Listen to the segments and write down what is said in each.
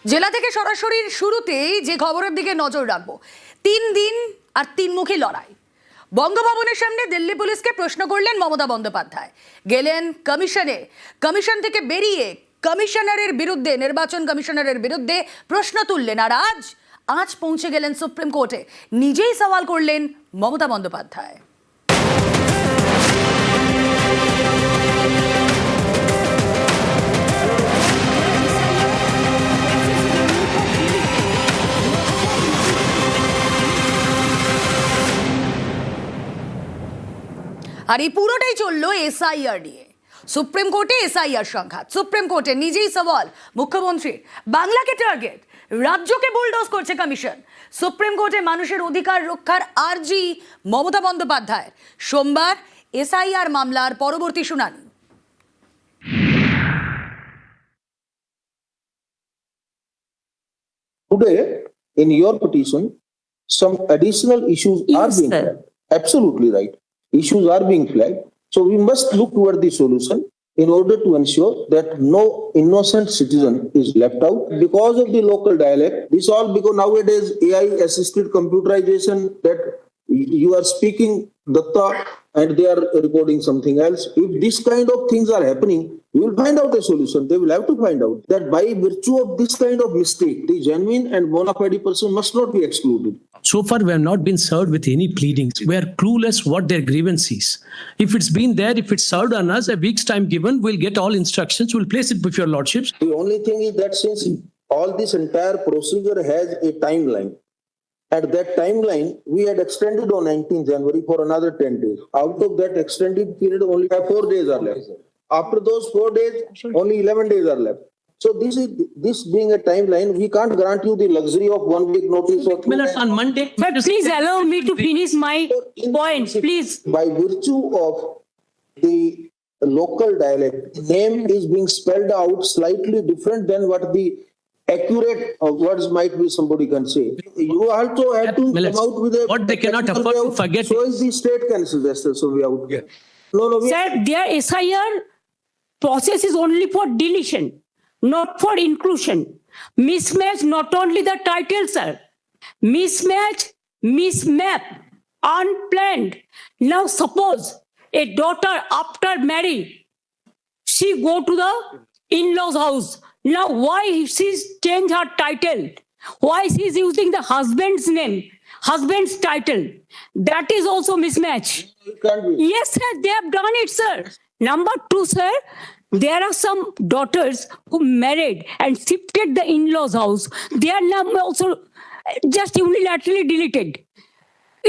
জেলা থেকে সরাসরি শুরুতেই যে খবরের দিকে নজর রাখবো, 3 দিন আর 3 মুখী লড়াই। বঙ্গভবনের সামনে দিল্লি পুলিশকে প্রশ্ন করলেন মমতা বন্দ্যোপাধ্যায়। গেলেন কমিশনে, কমিশন থেকে বেরিয়ে কমিশনারের বিরুদ্ধে, নির্বাচন কমিশনারের বিরুদ্ধে প্রশ্ন তুললেন। আর আজ পৌঁছে গেলেন সুপ্রিম কোর্টে, নিজেই সওয়াল করলেন মমতা বন্দ্যোপাধ্যায়। আর এই পুরোটাই চললো এসআইআর নিয়ে। সুপ্রিম কোর্টে এসআইআর সংঘাত, সুপ্রিম কোর্টে নিজেই সওয়াল মুখ্যমন্ত্রী। বাংলাকে টার্গেট, রাজ্যকে বুলডোজ করছে কমিশন। সুপ্রিম কোর্টে মানুষের অধিকার রক্ষার আর্জি মমতা বন্দ্যোপাধ্যায়। সোমবার এসআইআর মামলার পরবর্তী শুনানি। Today, in your petition, some additional issues are being flagged. Absolutely right. Issues are being flagged. So we must look toward the solution in order to ensure that no innocent citizen is left out because of the local dialect. This all because nowadays AI assisted computerization, that you are speaking Datta and they are recording something else. If this kind of things are happening, we will find out a solution. They will have to find out that by virtue of this kind of mistake, the genuine and bona fide person must not be excluded. So far, we have not been served with any pleadings. We are clueless what their grievance is. If it's been there, if it's served on us, a week's time given, we'll get all instructions, we'll place it before your lordships. The only thing is that since all this entire procedure has a timeline, at that timeline, we had extended on 19 January for another 10 days. Out of that extended period, only 4 days are left. After those 4 days, only 11 days are left. So this being a timeline, we can't grant you the luxury of 1 week notice or 2 Minutes on Monday. But please allow me to finish my point, please. By virtue of the local dialect, name is being spelled out slightly different than what the accurate words might be, somebody can say. You also have to come out with a... What they cannot afford to forget. So is the state council, so we out. Yeah. No, Sir, their SIR process is only for deletion, not for inclusion. Mismatch, not only the title, sir. Mismatch, mismap, unplanned. Now suppose a daughter after marriage, she go to the in-laws house. Now why she's changed her title? Why she's using the husband's name, husband's title? That is also mismatch. It can't be. Yes, sir, they have done it, sir. Number 2, sir, there are some daughters who married and shifted the in-laws house. Their name also just unilaterally deleted.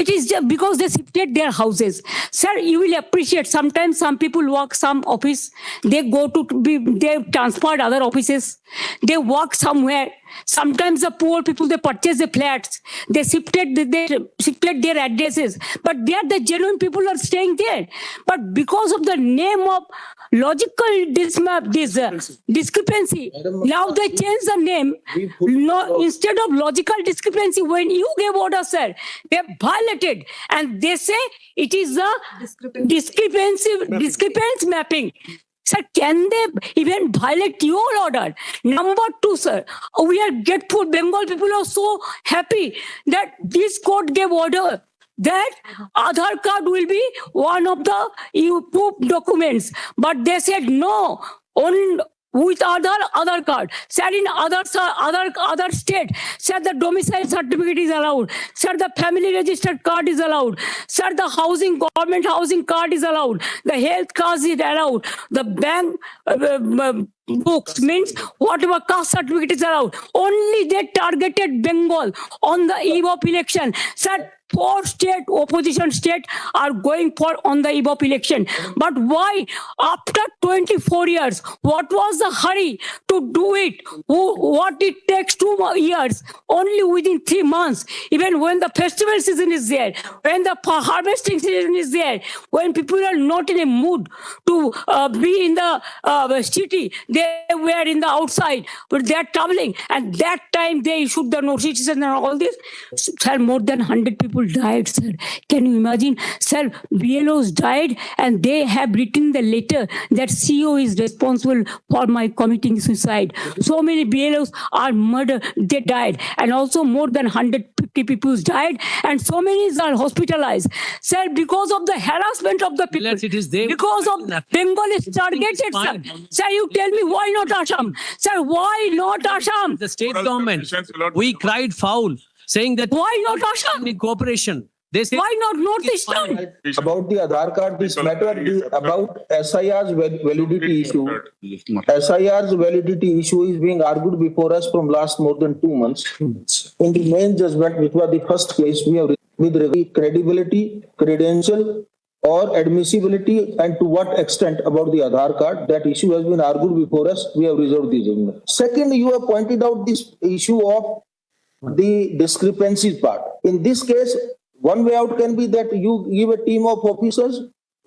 It is just because they shifted their houses. Sir, you will appreciate sometimes some people work some office, they go to be, they transferred other offices, they work somewhere. Sometimes the poor people, they purchase the flats, they shifted their addresses, but they are the genuine people are staying there. But because of the name of logical discrepancy, now they change the name. No, instead of logical discrepancy, when you gave order, sir, they have violated, and they say it is a discrepancy mapping. Sir, can they even violate your order? Number 2, sir, we are grateful. Bengal people are so happy that this court gave order that Aadhaar card will be one of the proof documents. But they said no, only with other card. Sir, in other state, sir, the domicile certificate is allowed. Sir, the family registered card is allowed. Sir, the government housing card is allowed. The health card is allowed. The bank books means whatever caste certificate is allowed. Only they targeted Bengal on the eve of election. Sir, 4 state opposition state are going for on the eve of election. But why after 24 years, what was the hurry to do it? What it takes 2 years, only within 3 months, even when the festival season is there, when the harvesting season is there, when people are not in a mood to be in the city, they were in the outside, but they are traveling, and that time they issued the notices and all this. Sir, more than 100 people people died, sir. Can you imagine? Sir, BLOs died and they have written the letter that CEO is responsible for my committing suicide. So many BLOs are murdered, they died. And also more than 150 people died and so many are hospitalized. Sir, because of the harassment of the people, Yes, it is they- because of Bengal is targeted, sir. Sir, you tell me why not Assam? Sir, why not Assam? The state Moral government, conditions will not- we cried foul, saying that Why not Assam? in cooperation. They say Why not Northeastern? About the Aadhaar card, this matter, about SIR's validity issue. SIR's validity issue is being argued before us from last more than 2 months. In the main judgment, which was the first case, we have with credibility, credential, or admissibility, and to what extent about the Aadhaar card, that issue has been argued before us. We have reserved the judgment. Second, you have pointed out this issue of the discrepancies part. In this case, one way out can be that you give a team of officers,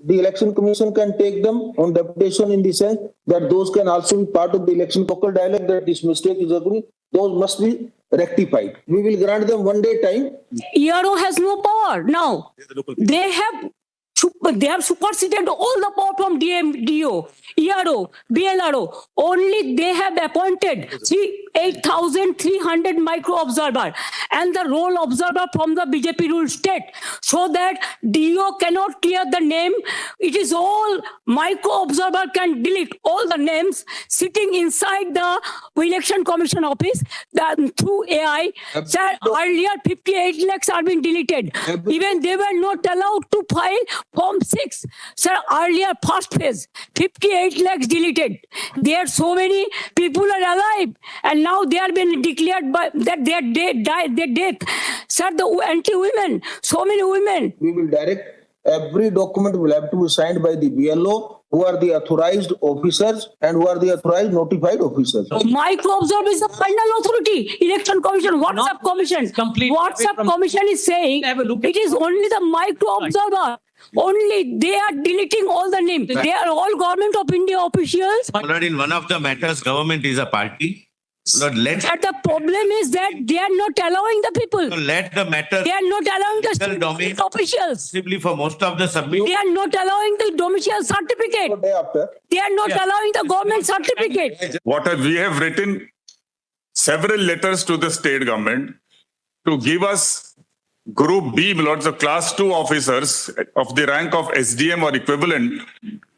the election commission can take them on deputation in the sense that those can also be part of the election local dialogue that this mistake is occurring. Those must be rectified. We will grant them 1 day time. ERO has no power now. They have superseded all the power from DO, ERO, BLRO. Only they have appointed 8,300 micro observer and the role observer from the BJP ruled state, so that DO cannot clear the name. It is all micro observer can delete all the names sitting inside the election commission office through AI. Sir, earlier 58 lakhs are being deleted. Even they were not allowed to file Form 6. Sir, earlier first phase, 58 lakhs deleted. There are so many people are alive and now they are being declared by that they are dead, their death. Sir, the anti-women, so many women. We will direct every document will have to be signed by the BLO, who are the authorized officers and who are the authorized notified officers. Micro observer is the final authority. Election commission, WhatsApp commission. complete WhatsApp from- commission is saying Have a look at it is only the micro observer. Only they are deleting all the names. They are all government of India officials. Lord, in one of the matters, government is a party. Lord, But the problem is that they are not allowing the people. let the matter They are not allowing the Legal domain. state officials. possibly for most of the submit. They are not allowing the domicile certificate. The day after, They are not allowing the government certificate. We have written several letters to the state government to give us Group B, my lords, the class 2 officers of the rank of SDM or equivalent,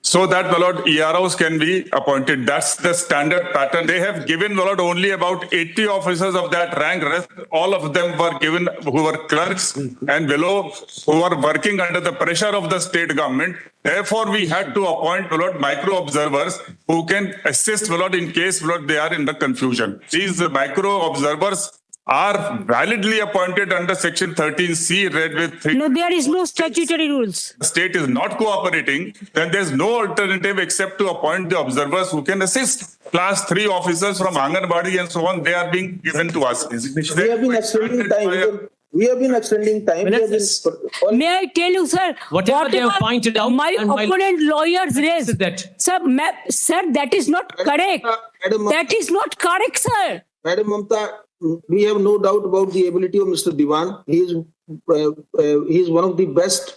so that, my lord, EROs can be appointed. That's the standard pattern. They have given, my lord, only about 80 officers of that rank. Rest, all of them were given who were clerks and below, who were working under the pressure of the state government. Therefore, we had to appoint, my lord, micro observers who can assist, my lord, in case, my lord, they are in the confusion. These micro observers are validly appointed under section 13C, read with 3. No, there is no statutory rules. The state is not cooperating, then there's no alternative except to appoint the observers who can assist. Class 3 officers from Anganwadi and so on, they are being given to us. we have been extending time. We have been extending time. We have been- May I tell you, sir? Whatever they have pointed out my and my- opponent lawyers raised. that. Sir, that is not correct. Madam- That is not correct, sir. Madam Mamta, we have no doubt about the ability of Mr. Diwan. He is one of the best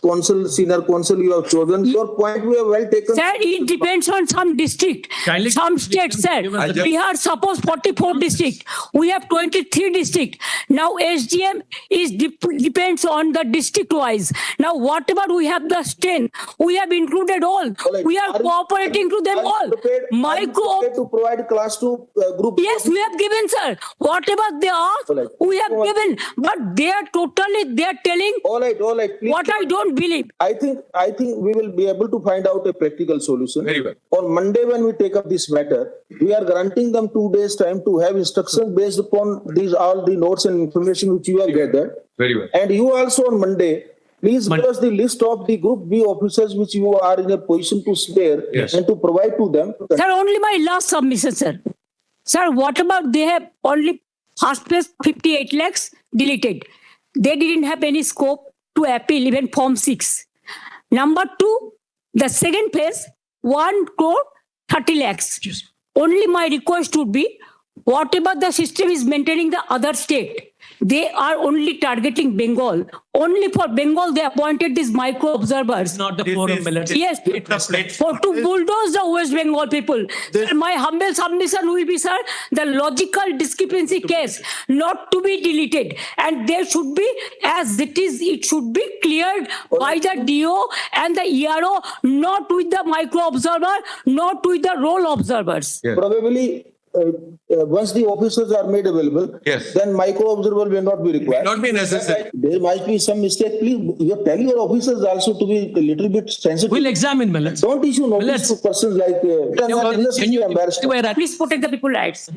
senior counsel you have chosen. Your point we have well taken. Sir, it depends on some district, Kindly- some states, sir. Give us the- We are suppose 44 district. We have 23 district. Now SDM is depends on the district wise. Now whatever we have the strength, we have included all. Alright. We are cooperating to them Are you all. prepared- are you Micro. prepared to provide class 2 group? Yes, we have given, sir. Whatever they ask, Alright. we have given. But they are telling All right. Please. what I don't believe. I think we will be able to find out a practical solution. Very well. On Monday, when we take up this matter, we are granting them 2 days time to have instructions based upon all the notes and information which you have gathered. Very well. And you also on Monday, please give us the list of the Group B officers which you are in a position to spare Yes. and to provide to them. Sir, only my last submission, sir. Sir, what about they have only first phase 58 lakhs deleted. They didn't have any scope to appeal even Form 6. Number 2, the second phase, 1 crore 30 lakhs. Only my request would be, whatever the system is maintaining the other state, they are only targeting Bengal. Only for Bengal, they appointed these micro observers. Not the This forum, is- Millet. Yes, for to bulldoze the West Bengal people. Sir, my humble submission will be, sir, the logical discrepancy case not to be deleted, and there should be, as it is, it should be cleared by the DO and the ERO, not with the micro observer, not with the role observers. Yes. Probably, once the officers are made available, Yes. then micro observer will not be required. Not be necessary. There might be some mistake. Please, you tell your officers also to be a little bit sensitive. We'll examine, Millet. Don't issue notice Let's- to persons like unnecessarily embarrassed. Please protect the people's rights.